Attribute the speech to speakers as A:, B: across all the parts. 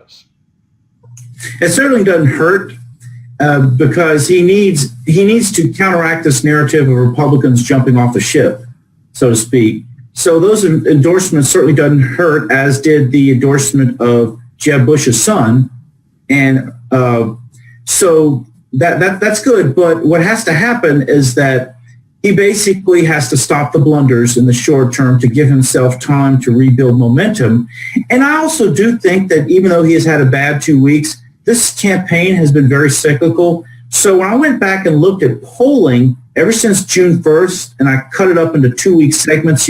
A: has.
B: It certainly doesn't hurt because he needs to counteract this narrative of Republicans jumping off the ship, so to speak. So those endorsements certainly doesn't hurt, as did the endorsement of Jeb Bush's son, and so that's good. But what has to happen is that he basically has to stop the blunders in the short term to give himself time to rebuild momentum. And I also do think that even though he has had a bad 2 weeks, this campaign has been very cyclical. So when I went back and looked at polling ever since June 1st, and I cut it up into 2-week segments,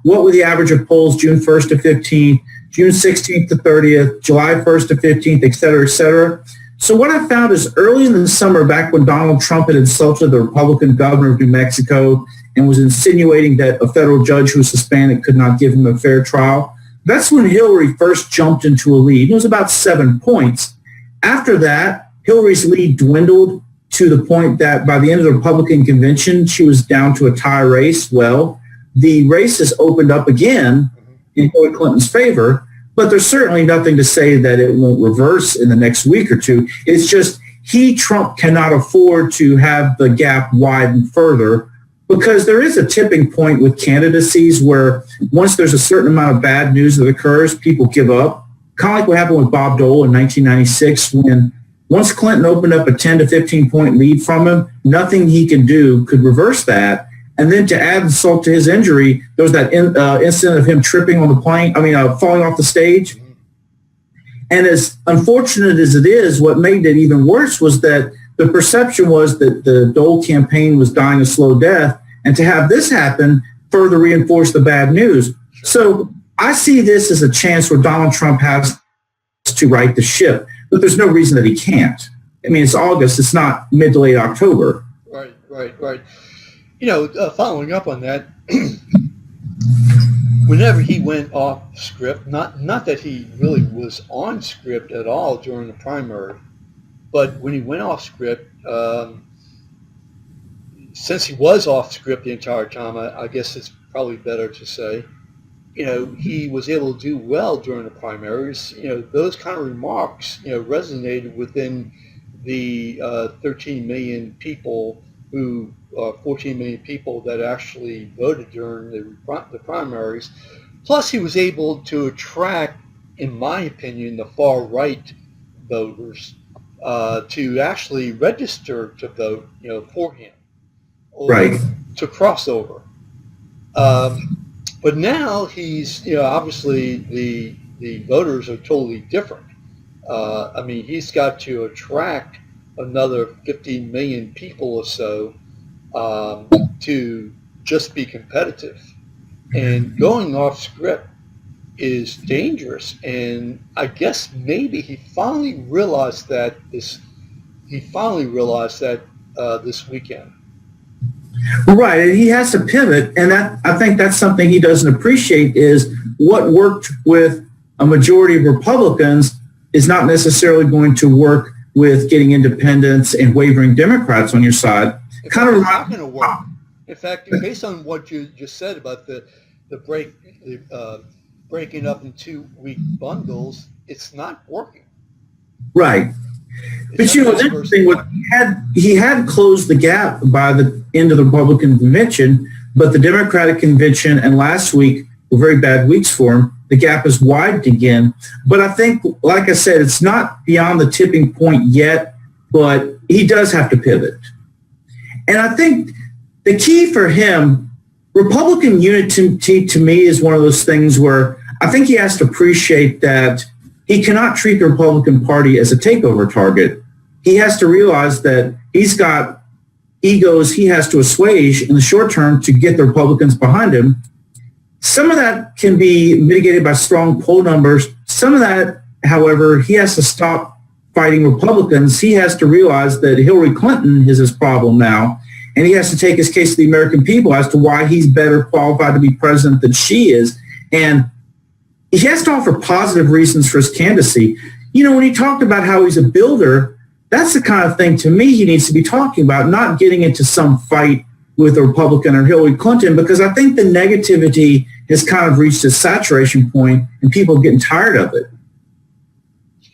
B: what were the average of polls June 1st to 15th, June 16th to 30th, July 1st to 15th, et cetera, et cetera. So what I found is early in the summer, back when Donald Trump had insulted the Republican governor of New Mexico and was insinuating that a federal judge who was Hispanic could not give him a fair trial, that's when Hillary first jumped into a lead. It was about 7 points. After that, Hillary's lead dwindled to the point that by the end of the Republican convention, she was down to a tie race. Well, the race has opened up again in Hillary Clinton's favor, but there's certainly nothing to say that it won't reverse in the next week or two. It's just Trump cannot afford to have the gap widen further, because there is a tipping point with candidacies where once there's a certain amount of bad news that occurs, people give up. Kind of like what happened with Bob Dole in 1996, when once Clinton opened up a 10 to 15 point lead from him, nothing he could do could reverse that. And then to add insult to his injury, there was that incident of him tripping on the plane, falling off the stage. And as unfortunate as it is, what made it even worse was that the perception was that the Dole campaign was dying a slow death. And to have this happen further reinforced the bad news. So I see this as a chance where Donald Trump has to right the ship, but there's no reason that he can't. It's August. It's not mid to late October.
A: Right. Following up on that, whenever he went off script, not that he really was on script at all during the primary, but when he went off script, since he was off script the entire time, I guess it's probably better to say, he was able to do well during the primaries. Those kind of remarks, resonated within the 13 million people 14 million people that actually voted during the primaries. Plus, he was able to attract, in my opinion, the far-right voters to actually register to vote, for him, or
B: right,
A: to cross over. But now he's, obviously the voters are totally different. He's got to attract another 15 million people or so to just be competitive. And going off script is dangerous. And I guess maybe he finally realized that this weekend.
B: Right, and he has to pivot, and I think that's something he doesn't appreciate, is what worked with a majority of Republicans is not necessarily going to work with getting independents and wavering Democrats on your side.
A: It's not going to work. In fact, based on what you just said about the breaking up in 2-week bundles, it's not working.
B: Right. But what's interesting, he had closed the gap by the end of the Republican convention, but the Democratic convention and last week were very bad weeks for him. The gap has widened again. But I think, like I said, it's not beyond the tipping point yet, but he does have to pivot. And I think the key for him, Republican unity to me is one of those things where I think he has to appreciate that he cannot treat the Republican Party as a takeover target. He has to realize that he's got egos he has to assuage in the short term to get the Republicans behind him. Some of that can be mitigated by strong poll numbers. Some of that, however, he has to stop fighting Republicans. He has to realize that Hillary Clinton is his problem now, and he has to take his case to the American people as to why he's better qualified to be president than she is. And he has to offer positive reasons for his candidacy. When he talked about how he's a builder, that's the kind of thing to me he needs to be talking about, not getting into some fight with a Republican or Hillary Clinton, because I think the negativity has kind of reached a saturation point and people are getting tired of it.